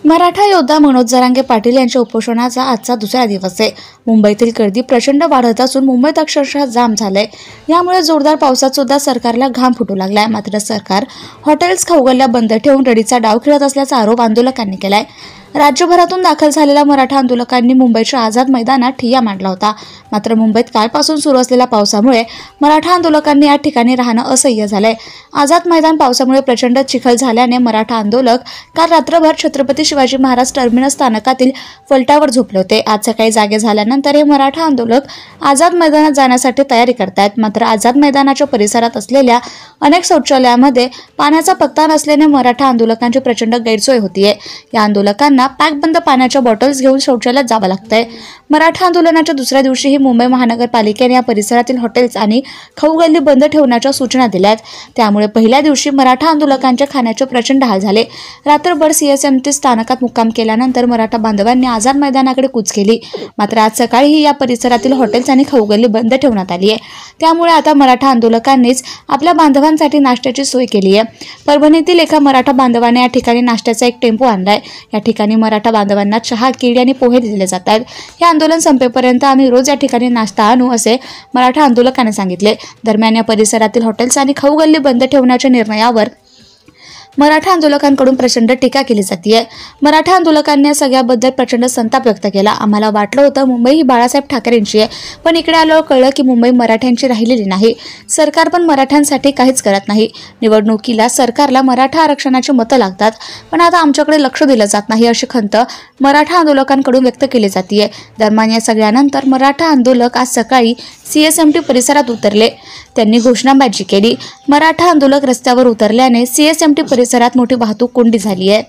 मराठा योद्धा मनोज जरांगे पाटील यांच्या उपोषणाचा आजचा दुसरा दिवस आहे। मुंबईतील गर्दी प्रचंड वाढत असून मुंबईत अक्षरशः जाम झाले। यामुळे जोरदार पावसात सुद्धा सरकारला घाम फुटू लागलाय। मात्र सरकार हॉटेल्स खाऊगल्ल्या बंद ठेवून रडीचा डाव खेळत असल्याचा आरोप आंदोलकांनी केलाय। राज्यभरातून दाखल झालेल्या मराठा आंदोलकांनी मुंबईच्या आझाद मैदानात ठिय्या मांडला होता। मात्र मुंबईत कालपासून सुरू असलेल्या पावसामुळे मराठा आंदोलकांनी या ठिकाणी राहणं असह्य झालंय। आझाद मैदान पावसामुळे प्रचंड चिखल झाल्याने मराठा आंदोलक काल रात्रभर छत्रपती शिवाजी महाराज टर्मिनस स्थानकातील फलटावर झोपले होते। आज सकाळी जागे झाल्यानंतर हे मराठा आंदोलक आझाद मैदानात जाण्यासाठी तयारी करतायत। मात्र आझाद मैदानाच्या परिसरात असलेल्या अनेक शौचालयामध्ये पाण्याचा पत्ता नसल्याने मराठा आंदोलकांची प्रचंड गैरसोय होतीये। या आंदोलकांना पॅकबंद पाण्याच्या बॉटल्स घेऊन शौचालयात जावं लागतंय। मराठा आंदोलनाच्या दुसऱ्या दिवशीही मुंबई महानगरपालिकेने या परिसरातील हॉटेल्स आणि खाऊगल्ली बंद ठेवण्याच्या सूचना दिल्यात। त्यामुळे पहिल्या दिवशी मराठा आंदोलकांच्या खाण्याचे प्रचंड हाल झाले। रात्रभर CSMT स्थानकात मुक्काम केल्यानंतर मराठा बांधवांनी आझाद मैदानाकडे कूच केली। मात्र आज सकाळीही या परिसरातील हॉटेल्स आणि खाऊगल्ली बंद ठेवण्यात आली आहे। त्यामुळे आता मराठा आंदोलकांनीच आपल्या बांधवांसाठी नाश्त्याची सोय केली आहे। परभणीतील एका मराठा बांधवाने या ठिकाणी नाश्त्याचा एक टेम्पो आणलाय। या ठिकाणी मराठा बांधवांना चहा, केळी आणि पोहे दिले जात आहेत। हे आंदोलन संपेपर्यंत आम्ही रोज या ठिकाणी नाश्ता आणू असे मराठा आंदोलकांनी सांगितले। दरम्यान या परिसरातील हॉटेल्स आणि खाऊगल्ली बंद ठेवण्याच्या निर्णयावर मराठा आंदोलकांकडून प्रचंड टीका केली जाते। मराठा आंदोलकांनी या सगळ्याबद्दल प्रचंड संताप व्यक्त केला। आम्हाला वाटलं होतं मुंबई ही बाळासाहेब ठाकरेंची आहे, पण इकडे आल्यावर कळलं की मुंबई मराठ्यांची राहिलेली नाही। सरकार पण मराठ्यांसाठी काहीच करत नाही। निवडणुकीला सरकारला मराठा आरक्षणाची मतं लागतात, पण आता आमच्याकडे लक्ष दिलं जात नाही अशी खंत मराठा आंदोलकांकडून व्यक्त केली जाते। दरम्यान या सगळ्यानंतर मराठा आंदोलक आज सकाळी CSMT परिसरात उतरले। त्यांनी घोषणाबाजी केली। मराठा आंदोलक रस्त्यावर उतरल्याने CSMT परिसरात मोठी वाहतूक कोंडी झाली आहे।